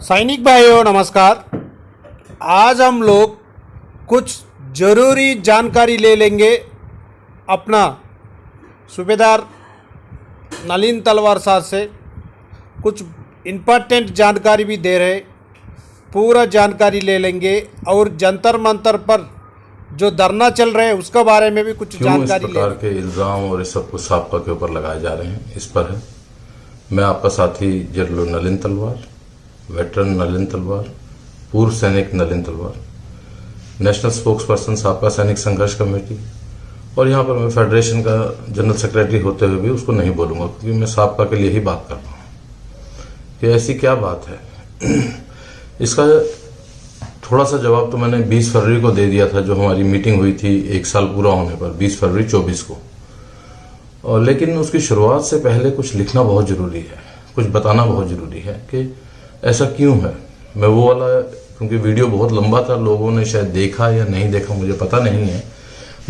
सैनिक भाइयों नमस्कार। आज हम लोग कुछ ज़रूरी जानकारी ले लेंगे अपना सूबेदार नलिन तलवार साहब से। कुछ इम्पोर्टेंट जानकारी भी दे रहे, पूरा जानकारी ले लेंगे। और जंतर मंतर पर जो धरना चल रहे हैं उसके बारे में भी कुछ जानकारी इस प्रकार के इल्ज़ाम और इस सब कुछ साबका के ऊपर लगाए जा रहे हैं, इस पर है। मैं आपका साथी जनरल नलिन तलवार, वेटरन नलिन तलवार, पूर्व सैनिक नलिन तलवार, नेशनल स्पोक्स पर्सन साबका सैनिक संघर्ष कमेटी, और यहाँ पर मैं फेडरेशन का जनरल सेक्रेटरी होते हुए भी उसको नहीं बोलूँगा, क्योंकि मैं साबका के लिए ही बात कर रहा हूँ कि ऐसी क्या बात है। इसका थोड़ा सा जवाब तो मैंने 20 फरवरी को दे दिया था, जो हमारी मीटिंग हुई थी 1 साल पूरा होने पर, 20 फरवरी 24 को। और लेकिन उसकी शुरुआत से पहले कुछ लिखना बहुत ज़रूरी है, कुछ बताना बहुत ज़रूरी है कि ऐसा क्यों है। मैं वो वाला, क्योंकि वीडियो बहुत लंबा था, लोगों ने शायद देखा या नहीं देखा मुझे पता नहीं है,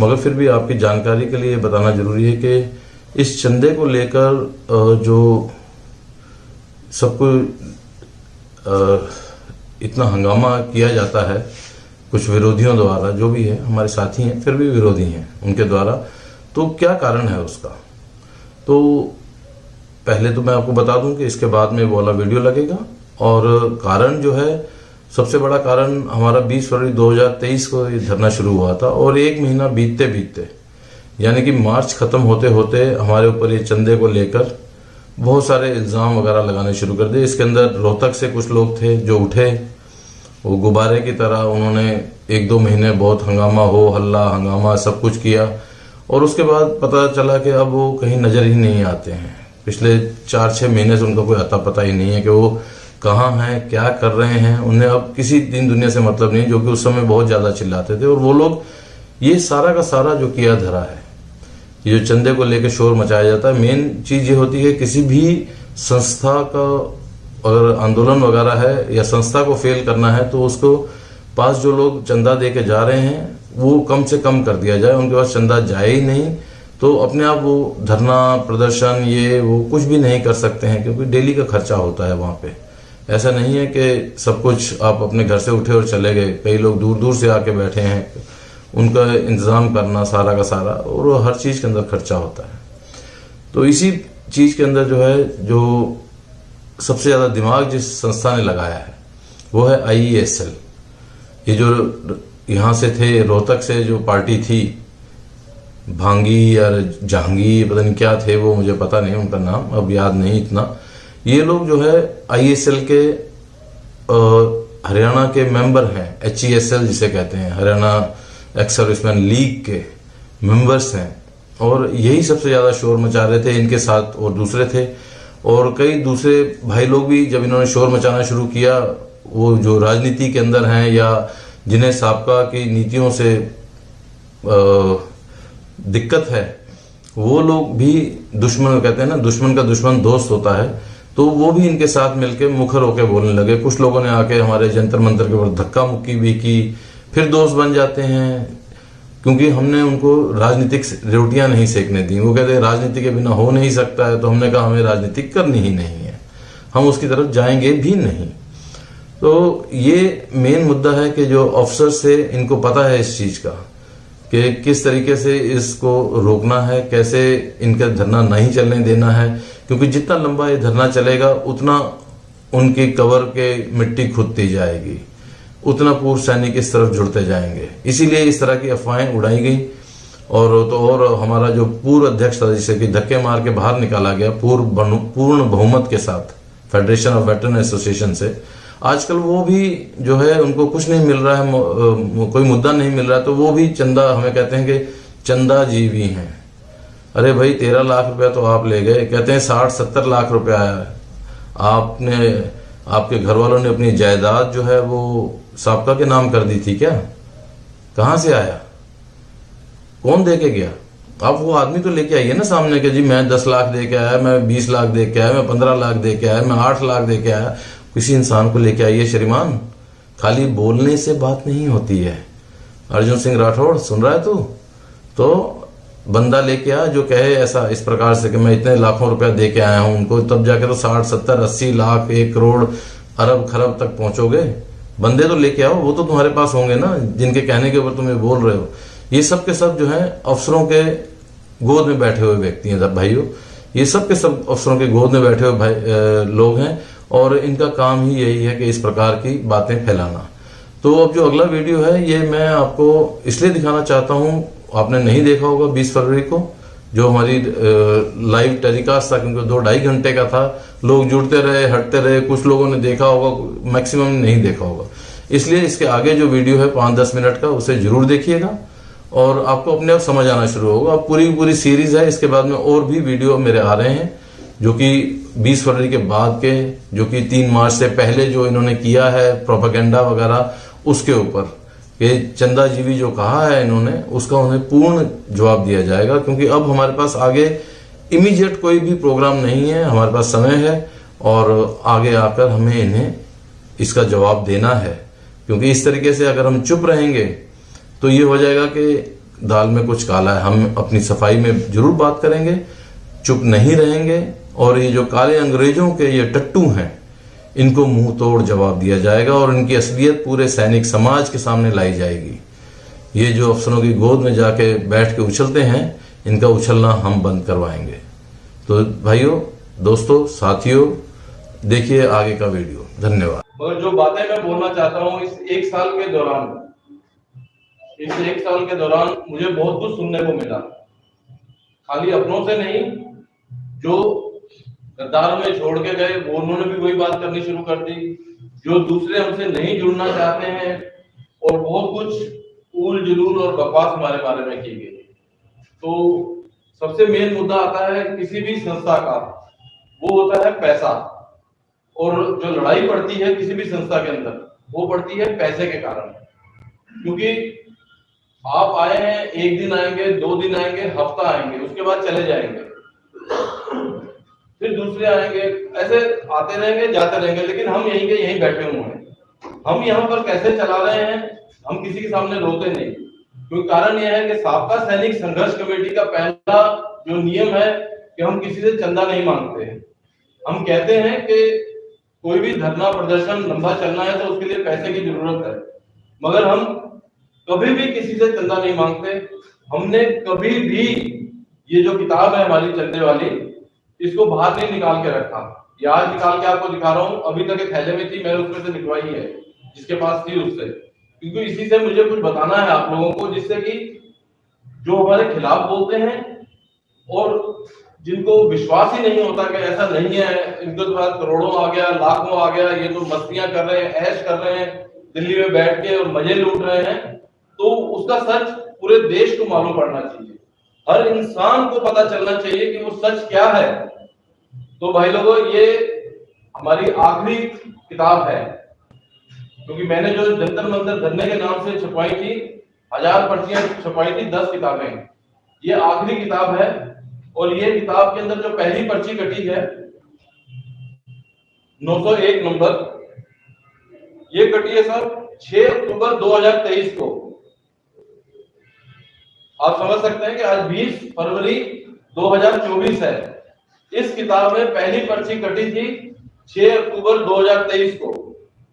मगर फिर भी आपकी जानकारी के लिए बताना ज़रूरी है कि इस चंदे को लेकर जो सबको इतना हंगामा किया जाता है कुछ विरोधियों द्वारा, जो भी है हमारे साथी हैं फिर भी विरोधी हैं उनके द्वारा, तो क्या कारण है उसका। तो पहले तो मैं आपको बता दूं कि इसके बाद में वो वाला वीडियो लगेगा। और कारण जो है, सबसे बड़ा कारण हमारा 20 फरवरी 2023 को ये धरना शुरू हुआ था, और 1 महीना बीतते बीतते, यानी कि मार्च खत्म होते होते हमारे ऊपर ये चंदे को लेकर बहुत सारे इल्ज़ाम वगैरह लगाने शुरू कर दिए। इसके अंदर रोहतक से कुछ लोग थे जो उठे, वो गुब्बारे की तरह उन्होंने 1-2 महीने बहुत हंगामा, हो हल्ला हंगामा सब कुछ किया, और उसके बाद पता चला कि अब वो कहीं नज़र ही नहीं आते हैं। पिछले 4-6 महीने से उनका कोई अता पता ही नहीं है कि वो कहाँ हैं, क्या कर रहे हैं। उन्हें अब किसी दिन दुनिया से मतलब नहीं, जो कि उस समय बहुत ज़्यादा चिल्लाते थे। और वो लोग ये सारा का सारा जो किया धरा है, ये जो चंदे को लेकर शोर मचाया जाता है, मेन चीज़ ये होती है किसी भी संस्था का अगर आंदोलन वगैरह है या संस्था को फेल करना है, तो उसको पास जो लोग चंदा दे के जा रहे हैं वो कम से कम कर दिया जाए। उनके पास चंदा जाए ही नहीं तो अपने आप वो धरना प्रदर्शन ये वो कुछ भी नहीं कर सकते हैं, क्योंकि डेली का खर्चा होता है वहाँ पे। ऐसा नहीं है कि सब कुछ आप अपने घर से उठे और चले गए, कई लोग दूर दूर से आके बैठे हैं, उनका इंतज़ाम करना सारा का सारा, और हर चीज़ के अंदर खर्चा होता है। तो इसी चीज़ के अंदर जो है, जो सबसे ज़्यादा दिमाग जिस संस्था ने लगाया है वो है IESL। ये जो यहाँ से थे, रोहतक से जो पार्टी थी, भांगी या जहांगी पता नहीं क्या थे वो, मुझे पता नहीं उनका नाम अब याद नहीं इतना। ये लोग जो है IESL के हरियाणा के मेंबर हैं, HESL जिसे कहते हैं, हरियाणा एक्स सर्विसमैन लीग के मेंबर्स हैं, और यही सबसे ज़्यादा शोर मचा रहे थे। इनके साथ और दूसरे थे, और कई दूसरे भाई लोग भी जब इन्होंने शोर मचाना शुरू किया, वो जो राजनीति के अंदर हैं या जिन्हें साबका की नीतियों से दिक्कत है, वो लोग भी दुश्मन, कहते हैं ना दुश्मन का दुश्मन दोस्त होता है, तो वो भी इनके साथ मिलके मुखर होकर बोलने लगे। कुछ लोगों ने आके हमारे जंतर मंतर के ऊपर धक्का मुक्की भी की, फिर दोस्त बन जाते हैं, क्योंकि हमने उनको राजनीतिक रोटियां नहीं सेकने दी। वो कहते हैं राजनीति के बिना हो नहीं सकता है, तो हमने कहा हमें राजनीति करनी ही नहीं है, हम उसकी तरफ जाएंगे भी नहीं। तो ये मेन मुद्दा है कि जो अफसर से इनको पता है इस चीज़ का कि किस तरीके से इसको रोकना है, कैसे इनका धरना नहीं चलने देना है, क्योंकि जितना लंबा ये धरना चलेगा उतना उनकी कवर के मिट्टी खुदती जाएगी, उतना पूर्व सैनिक इस तरफ जुड़ते जाएंगे। इसीलिए इस तरह की अफवाहें उड़ाई गई। और हमारा जो पूर्व अध्यक्ष था, जिसे कि धक्के मार के बाहर निकाला गया पूर्ण बहुमत के साथ फेडरेशन ऑफ वेटरन एसोसिएशन से, आजकल वो भी जो है उनको कुछ नहीं मिल रहा है, कोई मुद्दा नहीं मिल रहा है, तो वो भी चंदा, हमें कहते हैं कि चंदा जीवी हैं। अरे भाई 13 लाख रुपया तो आप ले गए, कहते हैं 60-70 लाख रुपया आपने, आपके घर वालों ने अपनी जायदाद जो है वो साबका के नाम कर दी थी क्या? कहाँ से आया, कौन दे के गया? आप वो आदमी तो लेके आइए ना सामने के, जी मैं 10 लाख दे के आया, मैं 20 लाख दे के आया, मैं 15 लाख दे के आया, मैं 8 लाख दे के आया। किसी इंसान को लेके आइए श्रीमान, खाली बोलने से बात नहीं होती है। अर्जुन सिंह राठौड़ सुन रहा है तू? तो बंदा लेके आ जो कहे ऐसा इस प्रकार से कि मैं इतने लाखों रुपया दे के आया हूं उनको, तब जाके तो 60, 70, 80 लाख, 1 करोड़ अरब खरब तक पहुंचोगे? बंदे तो लेके आओ, वो तो तुम्हारे पास होंगे ना, जिनके कहने के ऊपर तुम ये बोल रहे हो। ये सब के सब जो है अफसरों के गोद में बैठे हुए व्यक्ति हैं भाइयों, ये सब के सब अफसरों के गोद में बैठे हुए भाई लोग हैं, और इनका काम ही यही है कि इस प्रकार की बातें फैलाना। तो अब जो अगला वीडियो है ये मैं आपको इसलिए दिखाना चाहता हूं, आपने नहीं देखा होगा 20 फरवरी को जो हमारी लाइव टेलीकास्ट था, क्योंकि 2-2.5 घंटे का था, लोग जुड़ते रहे हटते रहे, कुछ लोगों ने देखा होगा, मैक्सिमम ने नहीं देखा होगा। इसलिए इसके आगे जो वीडियो है 5-10 मिनट का, उसे जरूर देखिएगा और आपको अपने आप समझ आना शुरू होगा। अब पूरी सीरीज है, इसके बाद में और भी वीडियो मेरे आ रहे हैं जो कि 20 फरवरी के बाद के, जो कि 3 मार्च से पहले जो इन्होंने किया है प्रोपेगेंडा वगैरह, उसके ऊपर ये चंदाजीवी जो कहा है इन्होंने, उसका उन्हें पूर्ण जवाब दिया जाएगा। क्योंकि अब हमारे पास आगे इमीडिएट कोई भी प्रोग्राम नहीं है, हमारे पास समय है और आगे आकर हमें इन्हें इसका जवाब देना है। क्योंकि इस तरीके से अगर हम चुप रहेंगे तो ये हो जाएगा कि दाल में कुछ काला है। हम अपनी सफाई में जरूर बात करेंगे, चुप नहीं रहेंगे, और ये जो काले अंग्रेजों के ये टट्टू हैं, इनको मुंह तोड़ जवाब दिया जाएगा और इनकी असलियत पूरे सैनिक समाज के सामने लाई जाएगी। ये जो अफसरों की गोद में जाके बैठ के उछलते हैं, इनका उछलना हम बंद करवाएंगे। तो भाइयों, दोस्तों, साथियों, देखिए आगे का वीडियो। धन्यवाद। मगर जो बातें मैं बोलना चाहता हूँ, इस एक साल के दौरान मुझे बहुत कुछ सुनने को मिला। खाली अपनों से नहीं, जो गद्दार में छोड़ के गए वो उन्होंने भी वही बात करनी शुरू कर दी, जो दूसरे हमसे नहीं जुड़ना चाहते हैं, और बहुत कुछ ऊल जुलूल और बकवास हमारे बारे में की गई। तो सबसे मेन मुद्दा आता है किसी भी संस्था का, वो होता है पैसा। और जो लड़ाई पड़ती है किसी भी संस्था के अंदर, वो पड़ती है पैसे के कारण। क्योंकि आप आए हैं, 1 दिन आएंगे, 2 दिन आएंगे, हफ्ता आएंगे, उसके बाद चले जाएंगे, फिर दूसरे आएंगे, ऐसे आते रहेंगे जाते रहेंगे, लेकिन हम यहीं के यहीं बैठे हुए हैं। हम यहाँ पर कैसे चला रहे हैं, हम किसी के सामने रोते नहीं। क्योंकि कारण यह है कि साबका सैनिक संघर्ष कमेटी का पहला जो नियम है कि हम किसी से चंदा नहीं मांगते हैं। हम कहते हैं कि कोई भी धरना प्रदर्शन लंबा चलना है तो उसके लिए पैसे की जरूरत है, मगर हम कभी भी किसी से चंदा नहीं मांगते। हमने कभी भी ये जो किताब है हमारी चंदे वाली, इसको बाहर नहीं निकाल के रखा। ये आज निकाल के आपको दिखा रहा हूँ, अभी तक एक थैले में थी, मैंने उसमें से निकलवाई है, जिसके पास थी उससे, क्योंकि इसी से मुझे कुछ बताना है आप लोगों को, जिससे कि जो हमारे खिलाफ बोलते हैं और जिनको विश्वास ही नहीं होता कि ऐसा नहीं है, इनके पास करोड़ों आ गया, लाखों आ गया, ये तो मस्तियां कर रहे हैं, ऐश कर रहे हैं दिल्ली में बैठ के और मजे लूट रहे हैं, तो उसका सच पूरे देश को मालूम पड़ना चाहिए। हर इंसान को पता चलना चाहिए कि वो सच क्या है। तो भाई लोगों, ये हमारी आखिरी किताब है, क्योंकि मैंने जो जंतर मंतर धरने के नाम से छपवाई थी, 1000 पर्चियां छपवाई थी, 10 किताबें, ये आखिरी किताब है। और ये किताब के अंदर जो पहली पर्ची कटी है 901 नंबर, ये कटी है सर 6 अक्टूबर 2023 को। आप समझ सकते हैं कि आज 20 फरवरी 2024 है। इस किताब में पहली पर्ची कटी थी 6 अक्टूबर 2023 को।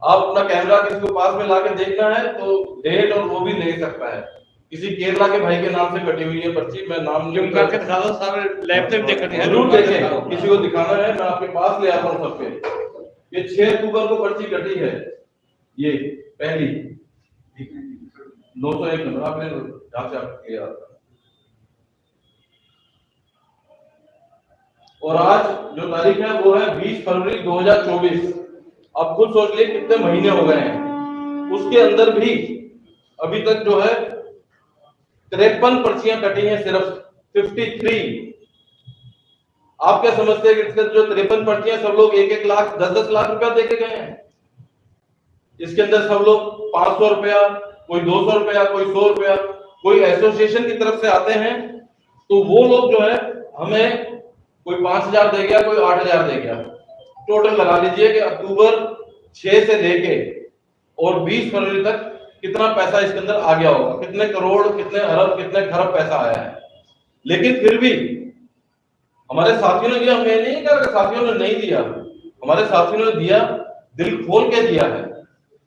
आप अपना कैमरा किसी को पास में लाके देखना है तो डेट और वो भी ले सकता है। किसी केरला के भाई के नाम से कटी हुई है पर्ची, मैं नाम जरूर देखें, किसी को दिखाना है, मैं आपके पास ले आता हूँ सबके। ये 6 अक्टूबर को पर्ची कटी है, ये पहली 901 नंबर, आपने जहां से आप किया। और आज जो तारीख है वो है 20 फरवरी 2024। अब खुद सोच लिए कितने महीने हो गए हैं। उसके अंदर भी अभी तक जो है 53 पर्चियां कटी हैं, सिर्फ 53। आप क्या समझते हैं कि इसके जो 53 पर्चियां सब लोग 1-1 लाख 10-10 लाख रुपया देके गए हैं? इसके अंदर सब लोग 500 रुपया, कोई 200 रुपया, कोई 100 रुपया, कोई एसोसिएशन की तरफ से आते हैं, तो वो लोग जो है हमें कोई 5000 दे गया, कोई 8000 दे गया। टोटल लगा लीजिए कि अक्टूबर 6 से लेके और 20 फरवरी तक कितना पैसा इसके अंदर आ गया होगा, कितने करोड़, कितने अरब, कितने खरब पैसा आया है। लेकिन फिर भी हमारे साथियों ने दिया, मैं नहीं कह रहा साथियों ने नहीं दिया, हमारे साथियों ने दिया, दिल खोल के दिया है,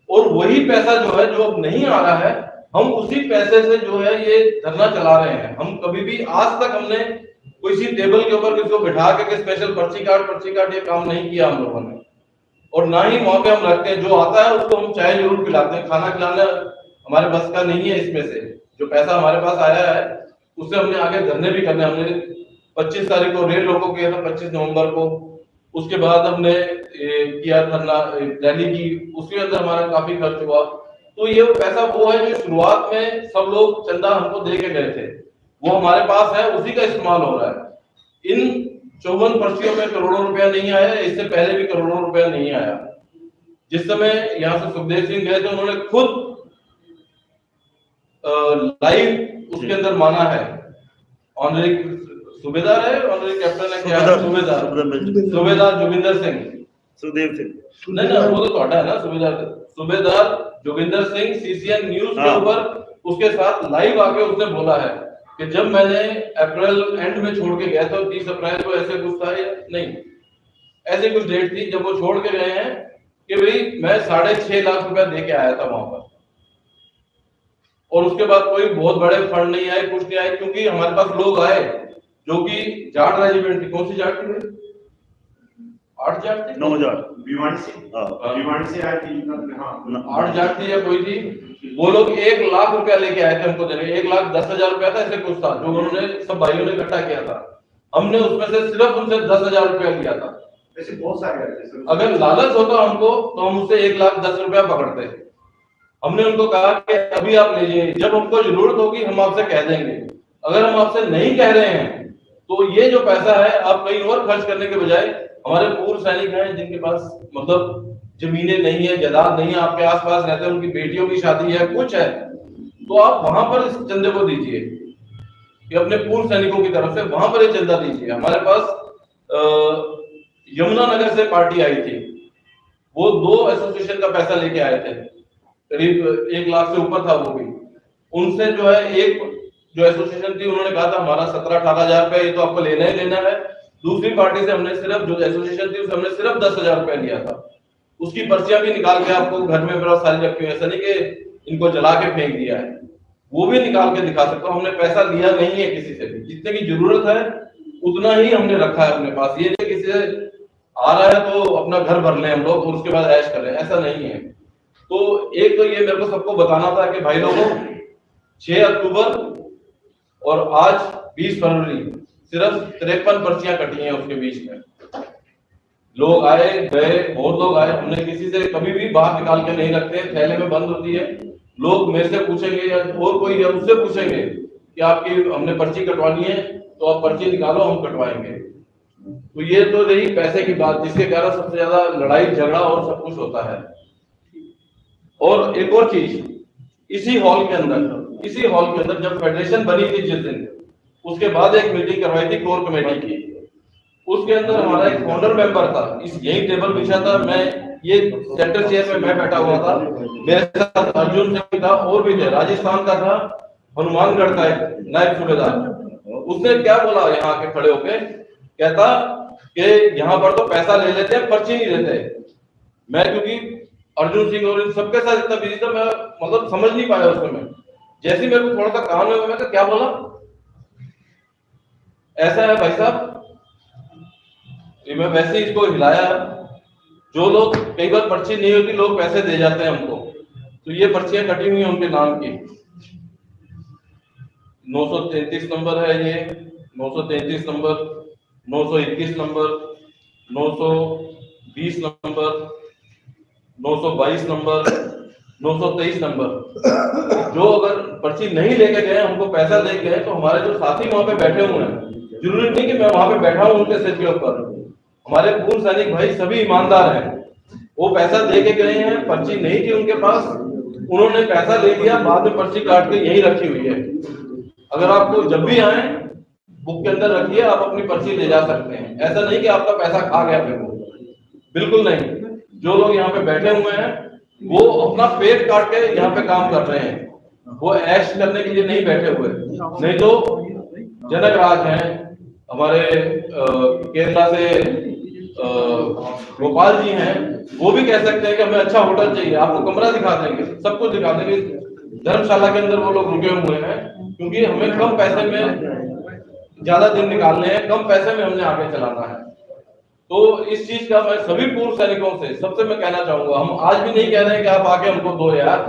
और वही पैसा जो है जो अब नहीं आ रहा है, हम उसी पैसे से जो है ये धरना चला रहे हैं। हम कभी भी आज तक हमने किसी टेबल के ऊपर किसी को बिठा के स्पेशल पर्ची काट ये काम नहीं किया हम लोगों ने, और ना ही वहां पे हम रखते हैं। जो आता है उसको हम चाय जरूर पिलाते हैं, खाना खिलाना हमारे बस का नहीं है। इसमें से जो पैसा हमारे पास आया है उससे हमने आगे धरने भी करने। हमने 25 तारीख को रेल रोको किया था, 25 नवंबर को। उसके बाद हमने किया धरना, रैली की, उसके अंदर हमारा काफी खर्च हुआ। तो ये पैसा वो है जो शुरुआत में सब लोग चंदा हमको दे के गए थे, वो हमारे पास है, उसी का इस्तेमाल हो रहा है। इन 54 पर्चियों में करोड़ों रुपया नहीं आया, इससे पहले भी करोड़ों रुपया नहीं आया। जिस समय यहाँ से सुखदेव सिंह गए थे, उन्होंने खुद लाइव उसके अंदर माना है। ऑनरी सूबेदार है, ऑनरी कैप्टन है, क्या सूबेदार जोगिंदर सिंह, सुखदेव सिंह नहीं ना, वो तो थोड़ा है ना सूबेदार जोगिंदर सिंह सीसीएन न्यूज के ऊपर उसके साथ लाइव आके उसने बोला है कि जब मैंने अप्रैल एंड में छोड़ के गया था, 30 अप्रैल को ऐसे कुछ था, नहीं ऐसे कुछ डेट थी जब वो छोड़ के गए हैं कि भाई मैं 6.5 लाख रुपया दे के आया था वहां पर, और उसके बाद कोई बहुत बड़े फंड नहीं आए, कुछ नहीं आए, क्योंकि हमारे पास लोग आए जो कि जाट रेजिमेंट की, कौन सी जाट थी, 8 जाट थी, 9 जाट भिवानी से आए थी, 8 जाट थी या कोई थी। वो लोग 1 लाख रुपया लेके आए थे हमको देने, 1,10,000 रुपया था, ऐसे कुछ था जो उन्होंने सब भाइयों ने इकट्ठा किया था। हमने उसमें से सिर्फ उनसे 10,000 रुपया लिया था। ऐसे बहुत सारे, अगर लालच होता हमको तो हम उससे 1,10,000 रुपया पकड़ते। हमने उनको कहा कि अभी आप लीजिए, जब हमको जरूरत होगी हम आपसे कह देंगे। अगर हम आपसे नहीं कह रहे हैं तो ये जो पैसा है आप कहीं और खर्च करने के बजाय, हमारे पूर्व सैनिक हैं जिनके पास मतलब जमीनें नहीं है, जायदाद नहीं है, आपके आसपास रहते हैं, उनकी बेटियों की शादी है, कुछ है, तो आप वहां पर इस चंदे को दीजिए, कि अपने पूर्व सैनिकों की तरफ से वहां पर ये चंदा दीजिए। हमारे पास यमुनानगर से पार्टी आई थी, वो 2 एसोसिएशन का पैसा लेके आए थे, करीब 1 लाख से ऊपर था वो भी। उनसे जो है एक जो एसोसिएशन थी उन्होंने कहा था हमारा 17-18 हजार रुपया ये तो आपको लेना ही लेना है। दूसरी पार्टी से हमने सिर्फ, जो एसोसिएशन थी उससे हमने सिर्फ 10,000 रुपया लिया था। उसकी पर्चियां भी निकाल के आपको घर में बड़ा सारी रखी हुई, ऐसा नहीं कि इनको जला के फेंक दिया है, वो भी निकाल के दिखा सकता हूँ। हमने पैसा लिया नहीं है किसी से भी, जितने की जरूरत है उतना ही हमने रखा है अपने पास। ये नहीं किसी से आ रहा है तो अपना घर भर लें हम लोग और उसके बाद ऐश कर लें, ऐसा नहीं है। तो एक तो ये मेरे को सबको बताना था कि भाई लोगों, 6 अक्टूबर और आज 20 फरवरी सिर्फ 53 पर्चियां कटी हैं, उसके बीच में लोग आए गए, बहुत लोग आए। हमने किसी से कभी भी बाहर निकाल के नहीं रखते, थैले में बंद होती है। लोग मेरे से पूछेंगे या और कोई है उससे पूछेंगे कि आपकी हमने पर्ची कटवानी है तो आप पर्ची निकालो, हम कटवाएंगे। तो ये तो रही पैसे की बात, जिसके कारण सबसे ज्यादा लड़ाई झगड़ा और सब कुछ होता है। और एक और चीज, इसी हॉल के अंदर जब फेडरेशन बनी थी जिस दिन, उसके बाद एक मीटिंग करवाई थी कोर कमेटी की। उसके अंदर हमारा एक फाउंडर मेंबर था, इस यही टेबल बिछा था, मैं ये सेंटर चेयर पे मैं बैठा हुआ था, मेरे साथ अर्जुन सिंह था और भी थे, राजस्थान का था, हनुमानगढ़ का एक नायब सूबेदार। उसने क्या बोला यहाँ के खड़े होके, कहता कि यहाँ पर तो पैसा ले लेते हैं, पर्ची नहीं देते। मैं क्योंकि अर्जुन सिंह और इन सबके साथ इतना बिजी था, मैं मतलब समझ नहीं पाया उस समय। जैसे मेरे को थोड़ा सा काम है, मैं क्या बोला, ऐसा है भाई साहब, मैं वैसे ही इसको हिलाया। जो लोग कई बार पर्ची नहीं होती, लोग पैसे दे जाते हैं हमको, तो ये पर्चियां कटी हुई हैं उनके नाम की। 933 नंबर है ये, 933 number, 921 number, 920 number, 922 number, 923 number. जो अगर पर्ची नहीं लेके गए, हमको पैसा दे गए, तो हमारे जो साथी वहां पे बैठे हुए हैं, जरूरी नहीं कि मैं वहां पे बैठा हूं उनके सिर के ऊपर, हमारे पूर्व सैनिक भाई सभी ईमानदार हैं, वो पैसा दे के गए हैं, पर्ची नहीं थी उनके पास, उन्होंने पैसा ले लिया, बाद में पर्ची काट के यहीं रखी हुई है। अगर आपको जब भी आए बुक के अंदर रखिए, आप अपनी पर्ची ले जा सकते हैं। ऐसा नहीं कि आपका पैसा खा गया फिर वो, बिल्कुल नहीं। जो लोग यहाँ पे बैठे हुए हैं वो अपना पेट काट के यहाँ पे काम कर रहे हैं, वो ऐश करने के लिए नहीं बैठे हुए। नहीं तो जनक राज हैं हमारे केरला से, गोपाल जी हैं, वो भी कह सकते हैं कि हमें अच्छा होटल चाहिए, आपको कमरा दिखा देंगे, सब कुछ दिखा देंगे। धर्मशाला के अंदर वो लोग रुके हुए हैं, क्योंकि हमें कम पैसे में ज्यादा दिन निकालने हैं, कम पैसे में हमने आगे चलाना है। तो इस चीज का मैं सभी पूर्व सैनिकों से सबसे मैं कहना चाहूंगा, हम आज भी नहीं कह रहे हैं कि आप आके हमको दो यार,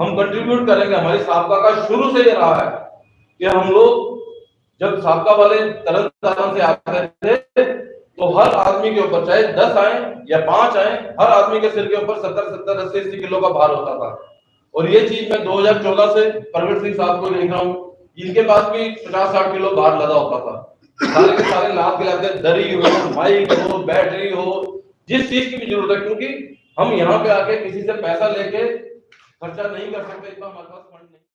हम कंट्रीब्यूट करेंगे। हमारी साबका का शुरू से ये रहा है कि हम लोग जब साबका वाले तरन तारण से आते थे तो हर आदमी के ऊपर चाहे 10 आए या 5 आए, हर आदमी के सिर के ऊपर 70-70, 80-80 किलो का भार होता था। और ये चीज मैं 2014 से परवीर सिंह साहब को देख रहा हूँ, इनके पास भी 50-60 किलो भार लदा होता था। सारे के सारे लाभ खिलाते, दरी हो, माइक हो, बैटरी हो, जिस चीज की भी जरूरत है, क्योंकि हम यहाँ पे आके किसी से पैसा लेके खर्चा नहीं कर सकते, इतना हमारे पास फंड नहीं।